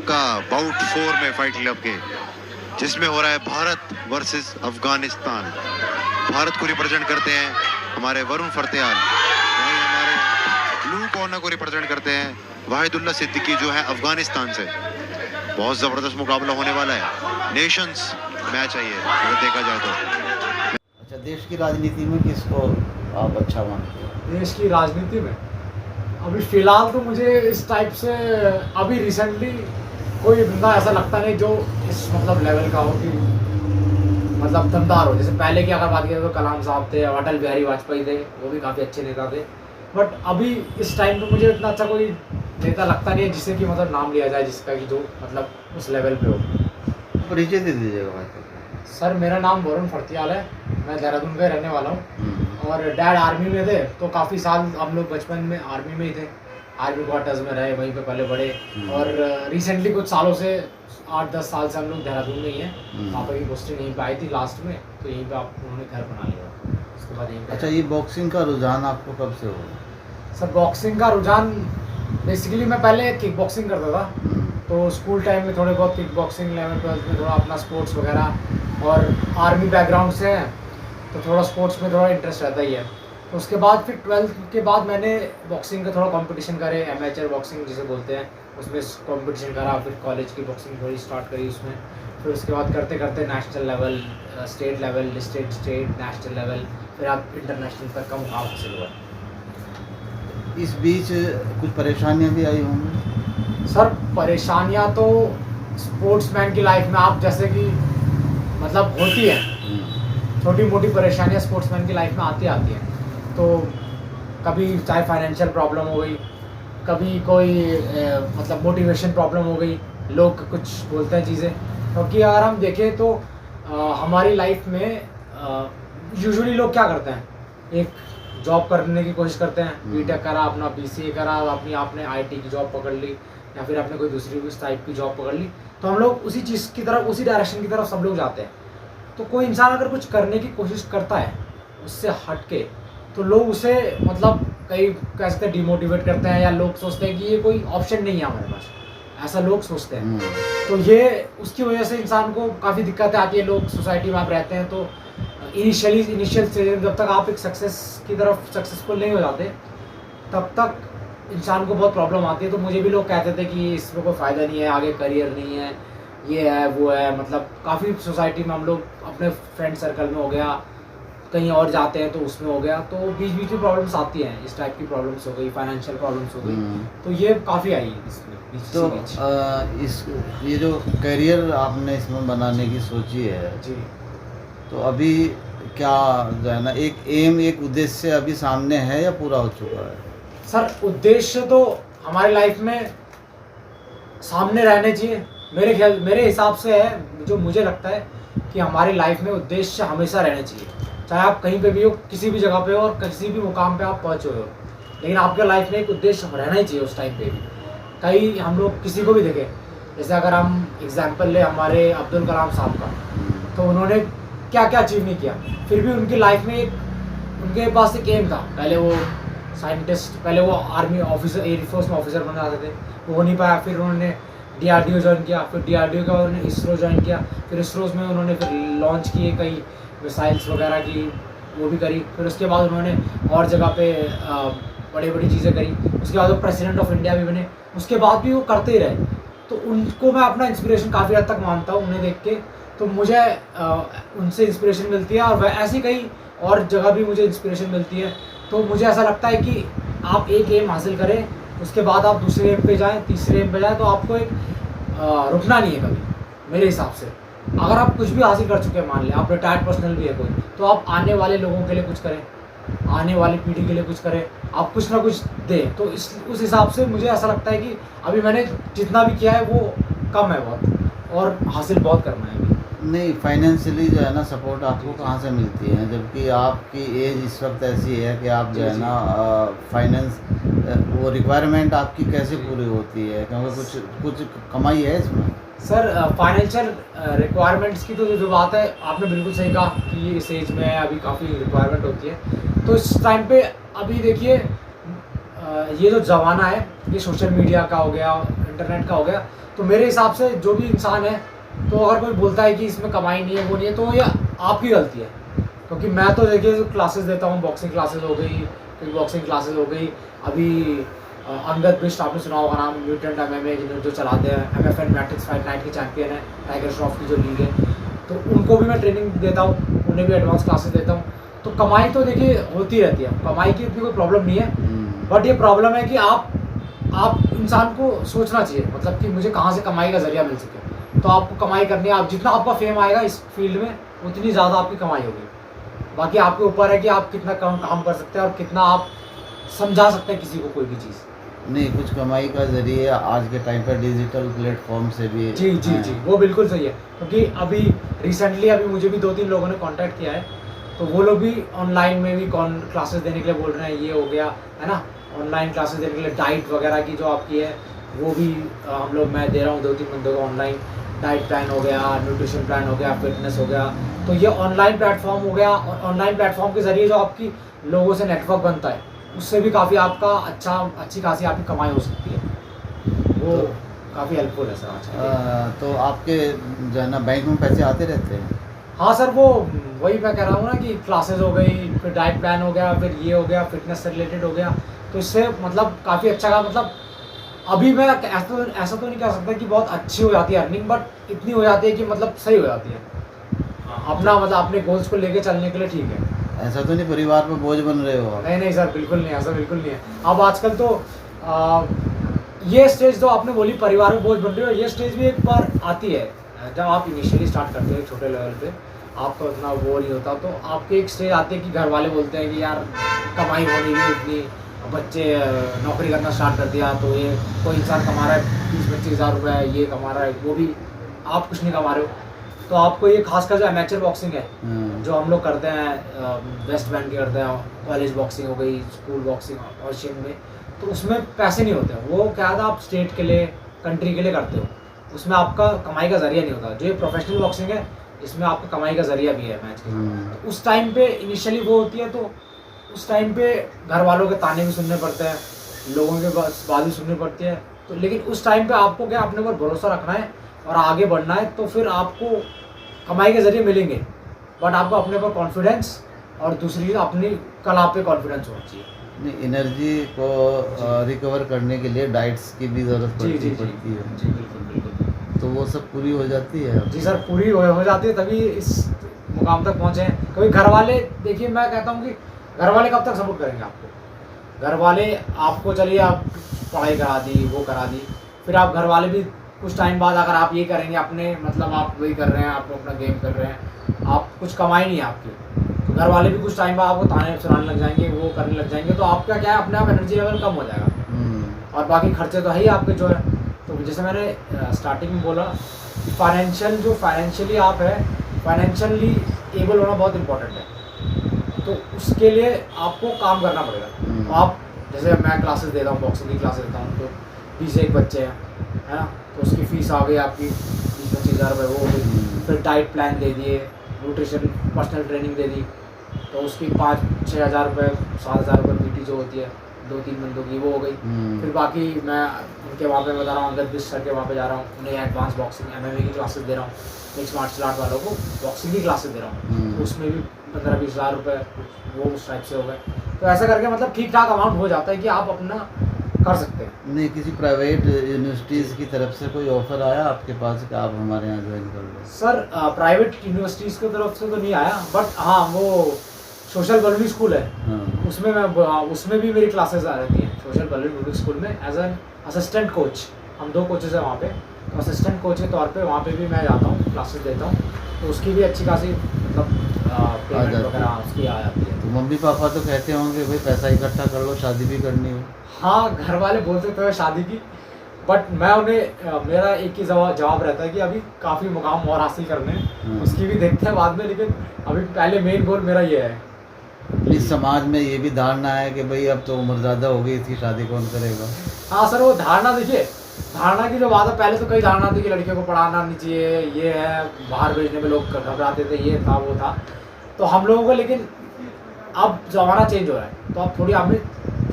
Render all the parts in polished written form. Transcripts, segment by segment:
का बाउट 4 में fight club के, जिसमें हो रहा है भारत वर्सेस अफगानिस्तान। भारत को रिप्रेजेंट करते हैं हमारे वरुण फर्त्याल, वहीं हमारे ब्लू कॉर्नर को रिप्रेजेंट करते हैं वाहिदुल्ला सिद्दीकी जो है अफगानिस्तान से। बहुत ज़बरदस्त मुकाबला होने वाला है, नेशंस मैच है ये अगर देखा जाए तो। अच्छा, देश की राजनीति में किसको आप अच्छा मानते हो? देश की राजनीति में अभी फ़िलहाल तो मुझे इस टाइप से अभी रिसेंटली कोई बंदा ऐसा लगता नहीं जो इस मतलब लेवल का हो कि मतलब दमदार हो। जैसे पहले की अगर बात करें तो कलाम साहब थे, अटल बिहारी वाजपेयी थे, वो भी काफ़ी अच्छे नेता थे। बट अभी इस टाइम पे मुझे इतना अच्छा कोई नेता लगता नहीं है जिससे कि मतलब नाम लिया जाए, जिसका कि जो मतलब उस लेवल पे हो। परिचय दे दीजिएगा भाई। सर मेरा नाम वरुण फर्त्याल है, मैं देहरादून का रहने वाला हूँ और डैड आर्मी में थे, तो काफ़ी साल हम लोग बचपन में आर्मी में ही थे, आर्मी क्वार्टर्स में रहे, वहीं पे पले बड़े। और रिसेंटली कुछ सालों से 8-10 साल से हम लोग देहरादून में ही हैं। पापा की पोस्टिंग यहीं पे आई थी लास्ट में, तो यहीं पे आप उन्होंने घर बना लिया, उसके बाद यहीं पे। अच्छा, ये बॉक्सिंग का रुझान आपको कब से हुआ? सर बॉक्सिंग का रुझान बेसिकली मैं पहले किक बॉक्सिंग करता था, तो स्कूल टाइम में थोड़े बहुत किक बॉक्सिंग 11-12 में थोड़ा अपना स्पोर्ट्स वगैरह, और आर्मी बैकग्राउंड से है तो थोड़ा स्पोर्ट्स में थोड़ा इंटरेस्ट रहता ही है। तो उसके बाद फिर 12th के बाद मैंने बॉक्सिंग का थोड़ा कंपटीशन करे, एमेचर बॉक्सिंग जिसे बोलते हैं, उसमें कंपटीशन करा। फिर कॉलेज की बॉक्सिंग थोड़ी स्टार्ट करी उसमें, फिर उसके बाद करते करते national level, state level, district, state, national level, फिर आप इंटरनेशनल तक का मुकाम हासिल हुआ। इस बीच कुछ परेशानियां भी आई होंगी? सर परेशानियां तो स्पोर्ट्समैन की लाइफ में आप जैसे कि मतलब होती है, छोटी मोटी परेशानियां स्पोर्ट्समैन की लाइफ में आती हैं। तो कभी चाहे फाइनेंशियल प्रॉब्लम हो गई, कभी कोई मतलब मोटिवेशन प्रॉब्लम हो गई, लोग कुछ बोलते हैं चीज़ें। क्योंकि अगर हम देखें तो हमारी लाइफ में यूजुअली लोग क्या करते हैं, एक जॉब करने की कोशिश करते हैं, बीटेक करा, अपना बीसीए करा, अपनी आपने आईटी की जॉब पकड़ ली, या फिर आपने कोई दूसरी उस टाइप की जॉब पकड़ ली, तो हम लोग उसी चीज़ की तरफ, उसी डायरेक्शन की तरफ सब लोग जाते हैं। तो कोई इंसान अगर कुछ करने की कोशिश करता है उससे हट के, तो लोग उसे मतलब कई कह सकते हैं डिमोटिवेट करते हैं, या लोग सोचते हैं कि ये कोई ऑप्शन नहीं है हमारे पास, ऐसा लोग सोचते हैं। तो ये उसकी वजह से इंसान को काफ़ी दिक्कतें आती है। लोग सोसाइटी में आप रहते हैं तो इनिशियल स्टेज में जब तक आप एक सक्सेस की तरफ सक्सेसफुल नहीं हो जाते, तब तक इंसान को बहुत प्रॉब्लम आती है। तो मुझे भी लोग कहते थे कि इसमें कोई फ़ायदा नहीं है, आगे करियर नहीं है, ये है वो है। मतलब काफ़ी सोसाइटी में हम लोग अपने फ्रेंड सर्कल में हो गया, कहीं और जाते हैं तो उसमें हो गया, तो बीच बीच में प्रॉब्लम्स आती हैं, इस टाइप की प्रॉब्लम्स हो गई, फाइनेंशियल प्रॉब्लम्स हो गई, तो ये काफ़ी आई इसमें बीच तो बीच। इस ये जो करियर आपने इसमें बनाने की सोची है जी तो अभी क्या जो है ना, एक एम, एक उद्देश्य अभी सामने है या पूरा हो चुका है? सर उद्देश्य तो हमारी लाइफ में सामने रहने चाहिए, मेरे हिसाब से है, जो मुझे लगता है कि हमारी लाइफ में उद्देश्य हमेशा रहने चाहिए। चाहे आप कहीं पे भी हो, किसी भी जगह पे हो, और किसी भी मुकाम पे आप पहुँचे हो, लेकिन आपके लाइफ में एक उद्देश्य रहना ही चाहिए उस टाइम पे भी। कहीं हम लोग किसी को भी देखें, जैसे अगर हम एग्जाम्पल ले हमारे अब्दुल कलाम साहब का, तो उन्होंने क्या क्या अचीव नहीं किया, फिर भी उनकी लाइफ में एक उनके पास एक एम था। पहले वो साइंटिस्ट, पहले वो आर्मी ऑफिसर, एयरफोर्स में ऑफिसर बनना चाहते थे, वो हो नहीं पाया। फिर उन्होंने DRDO ज्वाइन किया, फिर DRDO के बाद उन्होंने इसरो ज्वाइन किया, फिर इसरो में उन्होंने फिर लॉन्च किए कई मिसाइल्स वगैरह की, वो भी करी। फिर उसके बाद उन्होंने और जगह पे बड़ी बड़ी चीज़ें करी। उसके बाद वो प्रेसिडेंट ऑफ इंडिया भी बने, उसके बाद भी वो करते ही रहे। तो उनको मैं अपना इंस्पिरेशन काफ़ी हद तक मानता हूँ, उन्हें देख के तो मुझे उनसे इंस्पिरेशन मिलती है, और ऐसी कई और जगह भी मुझे इंस्पिरेशन मिलती है। तो मुझे ऐसा लगता है कि आप एक एम हासिल करें, उसके बाद आप दूसरे एम पे जाएं, तीसरे एम पे जाएं, तो आपको एक रुकना नहीं है कभी मेरे हिसाब से। अगर आप कुछ भी हासिल कर चुके हैं, मान लें आप रिटायर्ड पर्सनल भी है कोई, तो आप आने वाले लोगों के लिए कुछ करें, आने वाली पीढ़ी के लिए कुछ करें, आप कुछ ना कुछ दें। तो उस हिसाब से मुझे ऐसा लगता है कि अभी मैंने जितना भी किया है वो कम है बहुत, और हासिल बहुत करना है अभी। नहीं, फाइनेंशियली जो है ना सपोर्ट आपको कहाँ से मिलती है, जबकि आपकी एज इस वक्त ऐसी है कि आप जो है ना फाइनेंस वो रिक्वायरमेंट आपकी कैसे पूरी होती है, क्योंकि कुछ कमाई है इसमें? सर फाइनेंशियल रिक्वायरमेंट्स की तो जो बात है, आपने बिल्कुल सही कहा कि इस एज में अभी काफ़ी रिक्वायरमेंट होती है। तो इस टाइम पे अभी देखिए ये जो ज़माना है, ये सोशल मीडिया का हो गया, इंटरनेट का हो गया, तो मेरे हिसाब से जो भी इंसान है, तो अगर कोई बोलता है कि इसमें कमाई नहीं है, वो नहीं है, तो ये आपकी गलती है। क्योंकि मैं तो देखिए जो क्लासेस देता हूँ, बॉक्सिंग क्लासेस हो गई, किक बॉक्सिंग क्लासेस हो गई, अभी अंगद बिष्ट आपने सुना होगा नाम, म्यूटेंट MMA जो चलाते हैं, MFN मैट्रिक्स फाइट नाइट के चैंपियन है, टाइगर श्रॉफ की जो लीग है, तो उनको भी मैं ट्रेनिंग देता हूँ, उन्हें भी एडवांस क्लासेस देता हूँ। तो कमाई तो देखिए होती रहती है, कमाई की इतनी कोई प्रॉब्लम नहीं है, बट ये प्रॉब्लम है कि आप इंसान को सोचना चाहिए, मतलब कि मुझे कहाँ से कमाई का जरिया मिल सके। तो आपको कमाई करनी है, आप जितना आपका फेम आएगा इस फील्ड में, उतनी ज़्यादा आपकी कमाई होगी। बाकी आपके ऊपर है कि आप कितना काम कर सकते हैं और कितना आप समझा सकते हैं किसी को कोई भी चीज़। नहीं, कुछ कमाई का जरिए आज के टाइम पर डिजिटल प्लेटफॉर्म से भी जी जी हैं। जी, वो बिल्कुल सही है। क्योंकि अभी रिसेंटली अभी मुझे भी 2-3 लोगों ने कांटेक्ट किया है, तो वो लोग भी ऑनलाइन में भी क्लासेस देने के लिए बोल रहे हैं, ये हो गया है ना, ऑनलाइन क्लासेस देने के लिए डाइट वगैरह की जो आपकी है वो भी मैं दे रहा हूँ 2-3 बंदों को। ऑनलाइन डाइट प्लान हो गया, न्यूट्रिशन प्लान हो गया, फिटनेस हो गया, तो ये ऑनलाइन प्लेटफॉर्म हो गया। और ऑनलाइन प्लेटफॉर्म के ज़रिए जो आपकी लोगों से नेटवर्क बनता है, उससे भी काफ़ी आपका अच्छी खासी आपकी कमाई हो सकती है, वो काफ़ी हेल्पफुल है सर आज। तो आपके जो है ना बैंक में पैसे आते रहते हैं? हाँ सर, वो वही मैं कह रहा हूँ ना कि क्लासेस हो गई, फिर डाइट प्लान हो गया, फिर ये हो गया, फिटनेस से रिलेटेड हो गया, तो इससे मतलब काफ़ी अच्छा का मतलब अभी मैं ऐसा तो नहीं कह सकता कि बहुत अच्छी हो जाती है अर्निंग, बट इतनी हो जाती है कि मतलब सही हो जाती है, अपना मतलब अपने गोल्स को लेके चलने के लिए ठीक है। ऐसा तो नहीं परिवार पे बोझ बन रहे हो आप? नहीं नहीं सर, बिल्कुल नहीं, ऐसा बिल्कुल नहीं है। अब आजकल तो ये स्टेज जो आपने बोली परिवार में बोझ बन रही हो, ये स्टेज भी एक बार आती है जब आप इनिशियली स्टार्ट करते हो छोटे लेवल पे, आपका उतना वो नहीं होता, तो आपकी एक स्टेज आती है कि घर वाले बोलते हैं कि यार कमाई हो नहीं रही उतनी, बच्चे नौकरी करना स्टार्ट कर दिया, तो ये कोई इंसान कमा रहा है 20-25 हज़ार रुपये, ये कमा रहा है, वो भी आप कुछ नहीं कमा रहे हो। तो आपको ये खासकर जो एमेचर बॉक्सिंग है, जो हम लोग करते हैं, वेस्ट बैंड के करते हैं, कॉलेज बॉक्सिंग हो गई, स्कूल बॉक्सिंग और शिन में, तो उसमें पैसे नहीं होते। वो क्या था, आप स्टेट के लिए, कंट्री के लिए करते हो, उसमें आपका कमाई का जरिया नहीं होता। जो ये प्रोफेशनल बॉक्सिंग है, इसमें आपका कमाई का जरिया भी है मैच के साथ। तो उस टाइम पे इनिशियली वो होती है, तो उस टाइम पे घर वालों के ताने भी सुनने पड़ते हैं, लोगों के बात भी सुननी पड़ती है, तो लेकिन उस टाइम पे आपको क्या अपने ऊपर भरोसा रखना है और आगे बढ़ना है, तो फिर आपको कमाई के जरिए मिलेंगे, बट आपको अपने ऊपर कॉन्फिडेंस और दूसरी अपनी कला पे कॉन्फिडेंस होना चाहिए। नहीं, एनर्जी को रिकवर करने के लिए डाइट्स की भी ज़रूरत पड़ती है। जी बिल्कुल बिल्कुल। तो वो सब पूरी हो जाती है? जी सर, पूरी हो जाती है, तभी इस मुकाम तक पहुँचे हैं। कभी घर वाले, देखिए मैं कहता हूँ कि घर वाले कब तक सपोर्ट करेंगे आपको? घर वाले आपको, चलिए आप पढ़ाई करा दी, वो करा दी, फिर आप घर वाले भी कुछ टाइम बाद अगर आप ये करेंगे अपने, मतलब आप वही कर रहे हैं, आप अपना गेम कर रहे हैं, आप कुछ कमाई नहीं है आपकी, तो घर वाले भी कुछ टाइम बाद आपको ताने सुनाने लग जाएंगे, वो करने लग जाएंगे, तो आपका क्या है, अपने आप एनर्जी लेवल कम हो जाएगा और बाकी खर्चे तो है ही आपके जो है। तो जैसे मैंने स्टार्टिंग में बोला, फाइनेंशियली आप है, फाइनेंशियली एबल होना बहुत इंपॉर्टेंट है, तो उसके लिए आपको काम करना पड़ेगा। तो आप, जैसे मैं क्लासेस देता हूँ, बॉक्सिंग की क्लासेस देता हूँ, तो 20 बच्चे हैं, है ना, तो उसकी फ़ीस आ गई आपकी 20-25 हज़ार रुपये, वो हो गई। फिर डाइट प्लान दे दिए, न्यूट्रिशन पर्सनल ट्रेनिंग दे दी, तो उसकी 5-6 हज़ार रुपये, 7 हज़ार रुपये PT जो होती है 2-3 बंदों की, वो हो गई। फिर बाकी मैं उनके वहाँ पे बता रहा हूँ, अंगद बिष्ट सर के वहाँ पे जा रहा हूँ, उन्हें एडवांस बॉक्सिंग MMA की क्लासेस दे रहा हूँ, मिक्स मार्शल आर्ट वालों को बॉक्सिंग की क्लासेस दे रहा हूँ, तो उसमें भी 15-20 हज़ार रुपये वो उस टाइप से हो गए। तो ऐसा करके मतलब ठीक ठाक अमाउंट हो जाता है कि आप अपना कर सकते हैं। नहीं, किसी प्राइवेट यूनिवर्सिटीज़ की तरफ से कोई ऑफ़र आया आपके पास कि आप हमारे यहाँ ज्वाइन कर लो? सर प्राइवेट यूनिवर्सिटीज़ की तरफ से तो नहीं आया, बट हाँ वो सोशल बलूनी स्कूल है, उसमें भी मेरी क्लासेस आ रहती हैं। सोशल बलूनी स्कूल में एज एन असिस्टेंट कोच, हम 2 कोचेज़ हैं वहाँ पे, तो असिस्टेंट कोच के तौर पे वहाँ पे भी मैं जाता हूँ, क्लासेस देता हूँ, तो उसकी भी अच्छी खासी मतलब पेमेंट वगैरह उसकी आ जाती है। तो मम्मी पापा तो कहते होंगे भाई पैसा इकट्ठा कर लो, शादी भी करनी हो? हाँ, घर वाले बोलते तो है शादी की, बट मैं उन्हें मेरा एक ही जवाब रहता है कि अभी काफ़ी मुकाम और हासिल करने हैं, उसकी भी देखते हैं बाद में, लेकिन अभी पहले मेन गोल मेरा ये है। इस समाज में ये भी धारणा है कि भाई अब तो उम्र ज़्यादा हो गई, इसकी शादी कौन करेगा? हाँ सर, वो धारणा, देखिए धारणा की जो बात है, पहले तो कई धारणा थी कि लड़कियों को पढ़ाना नहीं चाहिए, ये है, बाहर भेजने में लोग घबराते थे, ये था वो था, तो हम लोगों को, लेकिन अब ज़माना चेंज हो रहा है, तो अब थोड़ी हमें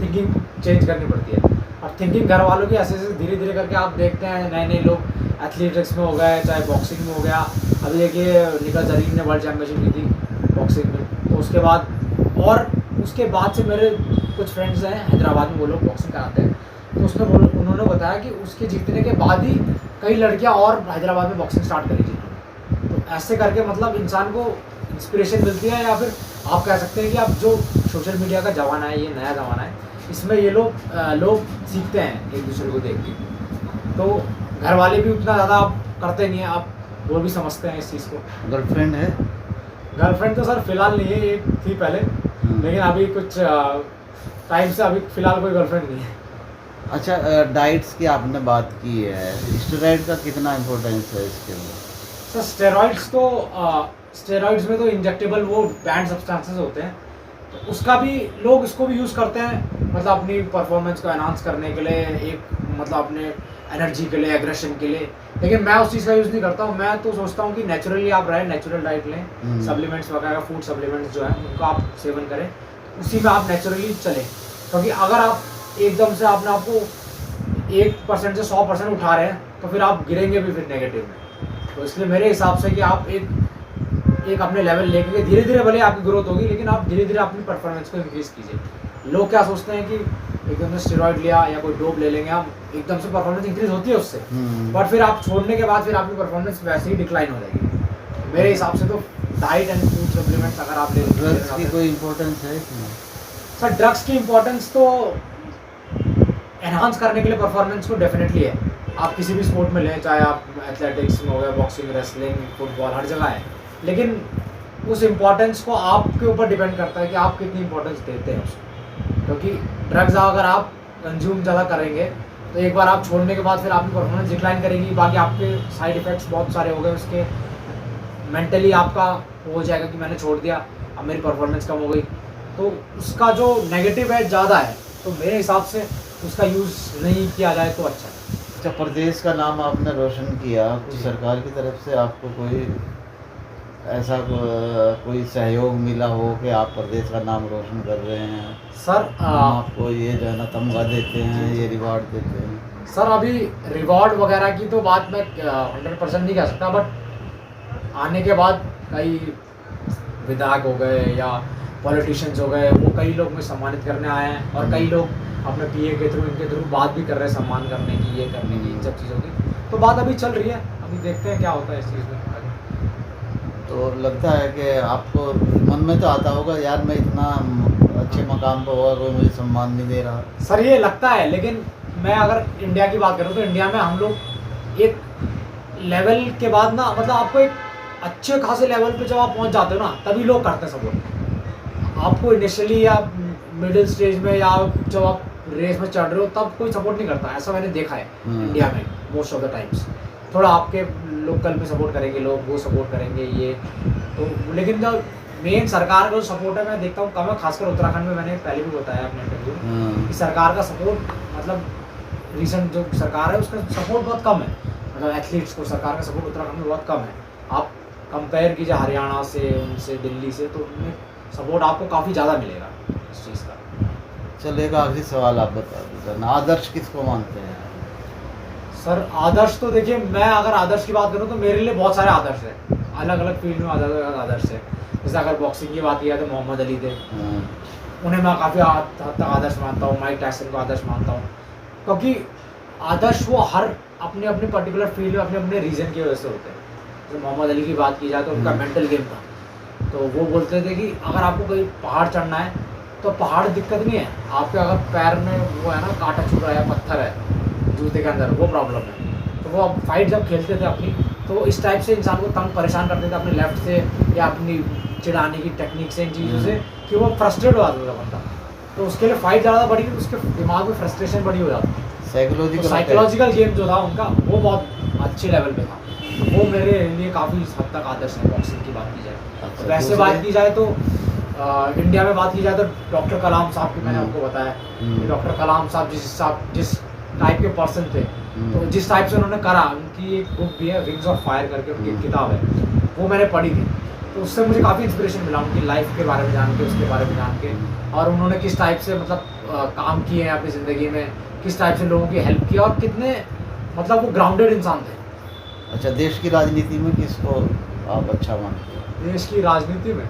थिंकिंग चेंज करनी पड़ती है। और थिंकिंग घर वालों की ऐसे ऐसे धीरे धीरे करके आप देखते हैं नए नए लोग एथलेटिक्स में हो गए, चाहे बॉक्सिंग में हो गया। अभी देखिए निखिल जरीन ने वर्ल्ड चैम्पियनशिप की थी बॉक्सिंग में, तो उसके बाद से मेरे कुछ फ्रेंड्स हैं हैदराबाद में, वो लोग बॉक्सिंग कराते हैं, तो उन्होंने बताया कि उसके जीतने के बाद ही कई लड़कियां और हैदराबाद में बॉक्सिंग स्टार्ट करी थी। तो ऐसे करके मतलब इंसान को इंस्पिरेशन मिलती है, या फिर आप कह सकते हैं कि अब जो सोशल मीडिया का ज़माना है, ये नया ज़माना है, इसमें ये लोग सीखते हैं एक दूसरे को देख के। तो घर वाले भी उतना ज़्यादा आप करते नहीं हैं, आप वो भी समझते हैं इस चीज़ को। गर्लफ्रेंड है? गर्लफ्रेंड तो सर फिलहाल नहीं है, एक थी पहले, लेकिन अभी कुछ टाइम से अभी फिलहाल कोई गर्लफ्रेंड नहीं है। अच्छा, डाइट्स की आपने बात की है, स्टेरॉइड का कितना इम्पोर्टेंस है इसके अंदर? सर स्टेरॉइड्स में तो इंजेक्टेबल वो बैंड सब्सटेंसेस होते हैं, तो उसका भी लोग इसको भी यूज़ करते हैं, मतलब अपनी परफॉर्मेंस को एनहांस करने के लिए, एक मतलब अपने एनर्जी के लिए, एग्रेशन के लिए। लेकिन मैं उस चीज़ का यूज़ नहीं करता हूँ। मैं तो सोचता हूँ कि नेचुरली आप रहें, नेचुरल डाइट लें, सप्लीमेंट्स वगैरह, फूड सप्लीमेंट्स जो हैं उनका आप सेवन करें, उसी में आप नेचुरली चलें। क्योंकि अगर आप एकदम से आपने आपको 1% से 100% उठा रहे हैं, तो फिर आप गिरेंगे भी फिर नेगेटिव में। तो इसलिए मेरे हिसाब से कि आप एक अपने लेवल लेके धीरे धीरे भले आपकी ग्रोथ होगी, लेकिन आप धीरे धीरे अपनी परफॉर्मेंस को इंक्रीज़ कीजिए। लोग क्या सोचते हैं कि एकदम से स्टेरॉइड लिया या कोई डोप ले लेंगे हम, एकदम से परफॉर्मेंस इंक्रीज होती है उससे, बट फिर आप छोड़ने के बाद फिर आपकी परफॉर्मेंस वैसे ही डिक्लाइन हो जाएगी। मेरे हिसाब से तो डाइट एंड फूड सप्लीमेंट्स अगर आप ले, ड्रग्स की कोई इम्पोर्टेंस है इसमें? सर ड्रग्स की इम्पोर्टेंस तो एनहांस करने के लिए परफॉर्मेंस को डेफिनेटली है। आप किसी भी स्पोर्ट में लें, चाहे आप एथलेटिक्स में हो गया, बॉक्सिंग, रेसलिंग, फुटबॉल, हर जगह है, लेकिन उस इम्पोर्टेंस को आपके ऊपर डिपेंड करता है कि आप कितनी इम्पोर्टेंस देते हैं उसको। क्योंकि ड्रग्स अगर आप कंज्यूम ज़्यादा करेंगे तो एक बार आप छोड़ने के बाद फिर आपकी परफॉर्मेंस डिक्लाइन करेगी, बाकी आपके साइड इफ़ेक्ट्स बहुत सारे हो गए उसके, मेंटली आपका हो जाएगा कि मैंने छोड़ दिया, अब मेरी परफॉर्मेंस कम हो गई, तो उसका जो नेगेटिव है ज़्यादा है। तो मेरे हिसाब से उसका यूज़ नहीं किया जाए तो अच्छा है। अच्छा, प्रदेश का नाम आपने रोशन किया, कुछ सरकार की तरफ से आपको कोई ऐसा कोई सहयोग मिला हो कि आप प्रदेश का नाम रोशन कर रहे हैं? सर आपको ये जो है ना तमगा देते हैं, ये रिवार्ड देते हैं? सर अभी रिवॉर्ड वगैरह की तो बात मैं 100% नहीं कह सकता, बट आने के बाद कई विधायक हो गए या पॉलिटिशियंस हो गए, वो कई लोग मुझे सम्मानित करने आए हैं, और कई लोग अपने पीए के थ्रू, इनके थ्रू बात भी कर रहे हैं सम्मान करने की, ये करने की, इन सब चीज़ों की। तो बात अभी चल रही है, अभी देखते हैं क्या होता है इस चीज़ में। तो लगता है कि आपको मन में तो आता होगा, यार मैं इतना अच्छे मकाम पर हुआ, कोई मुझे सम्मान नहीं दे रहा। सर ये लगता है, लेकिन मैं अगर इंडिया की बात करूँ तो इंडिया में हम लोग एक लेवल के बाद ना, मतलब आपको एक अच्छे खासे लेवल पे जब आप पहुंच जाते हो ना, तभी लोग करते हैं सपोर्ट। आपको इनिशियली या मिडिल स्टेज में या जब आप रेस में चढ़ रहे हो तब कोई सपोर्ट नहीं करता, ऐसा मैंने देखा है इंडिया में मोस्ट ऑफ द टाइम्स। थोड़ा आपके लोकल में सपोर्ट करेंगे लोग, वो सपोर्ट करेंगे ये तो, लेकिन जब मेन सरकार का जो सपोर्ट है मैं देखता हूँ कम है, खासकर उत्तराखंड में। मैंने पहले भी बताया अपने इंटरव्यू में कि सरकार का सपोर्ट, मतलब रिसेंट जो सरकार है उसका सपोर्ट बहुत कम है, मतलब एथलीट्स को सरकार का सपोर्ट उत्तराखंड में बहुत कम है। आप कंपेयर कीजिए हरियाणा से, उनसे, दिल्ली से, तो उनमें सपोर्ट आपको काफ़ी ज़्यादा मिलेगा इस चीज़ का। चलो एक आखिरी सवाल आप बता दीजिए, आदर्श किसको मानते हैं? सर आदर्श तो देखिए, मैं अगर आदर्श की बात करूँ तो मेरे लिए बहुत सारे आदर्श हैं, अलग अलग फील्ड में अलग अलग आदर्श है। जैसे अगर बॉक्सिंग की बात किया तो मोहम्मद अली थे, उन्हें मैं काफ़ी हद तक आदर्श मानता हूँ। माइक टायसन को आदर्श मानता हूँ, क्योंकि आदर्श वो हर अपने अपने पर्टिकुलर फील्ड में अपने अपने रीज़न की वजह से होते हैं। जैसे मोहम्मद अली की बात की जाए तो उनका मेंटल गेम था, तो वो बोलते थे कि अगर आपको कोई पहाड़ चढ़ना है तो पहाड़ दिक्कत नहीं है, आपके अगर पैर में वो है ना कांटा छुप रहा है, पत्थर है जूते के अंदर, वो प्रॉब्लम है। तो वो अब फाइट जब खेलते थे अपनी, तो इस टाइप से इंसान को तंग परेशान करते थे अपने लेफ्ट से या अपनी चिढ़ाने की टेक्निक से, इन चीज़ों से, कि वो फ्रस्ट्रेट हो जाता था बंदा। तो उसके लिए फाइट ज़्यादा बढ़ी, उसके दिमाग में फ्रस्ट्रेशन बड़ी हो जाती है। साइकोलॉजिकल गेम जो था उनका वो बहुत अच्छे लेवल पे था, वो मेरे लिए काफ़ी हद तक आदर्श है बॉक्सिंग की बात की जाए। अच्छा, वैसे बात की जाए तो इंडिया में बात की जाए तो डॉक्टर कलाम साहब की मैंने आपको बताया कि डॉक्टर कलाम साहब जिस टाइप के पर्सन थे, तो जिस टाइप से उन्होंने करा, उनकी एक बुक भी है विंग्स ऑफ फायर करके, उनकी एक किताब है, वो मैंने पढ़ी थी। तो उससे मुझे काफ़ी इंस्पिरेशन मिला उनकी लाइफ के बारे में जान के, उसके बारे में जान के, और उन्होंने किस टाइप से मतलब काम किए हैं अपनी ज़िंदगी में, किस टाइप से लोगों की हेल्प की और कितने मतलब वो ग्राउंडेड इंसान थे। अच्छा, देश की राजनीति में किसको आप अच्छा मानते हो? देश की राजनीति में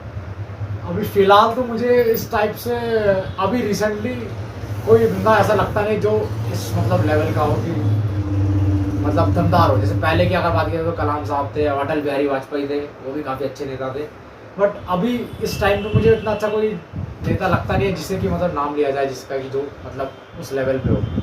अभी फ़िलहाल तो मुझे इस टाइप से अभी रिसेंटली कोई बंदा ऐसा लगता नहीं जो इस मतलब लेवल का हो कि मतलब दमदार हो। जैसे पहले की अगर बात करें तो कलाम साहब थे, अटल बिहारी वाजपेयी थे, वो भी काफ़ी अच्छे नेता थे। बट अभी इस टाइम पे मुझे इतना अच्छा कोई नेता लगता नहीं है जिससे कि मतलब नाम लिया जाए जिसका कि जो मतलब उस लेवल पे हो।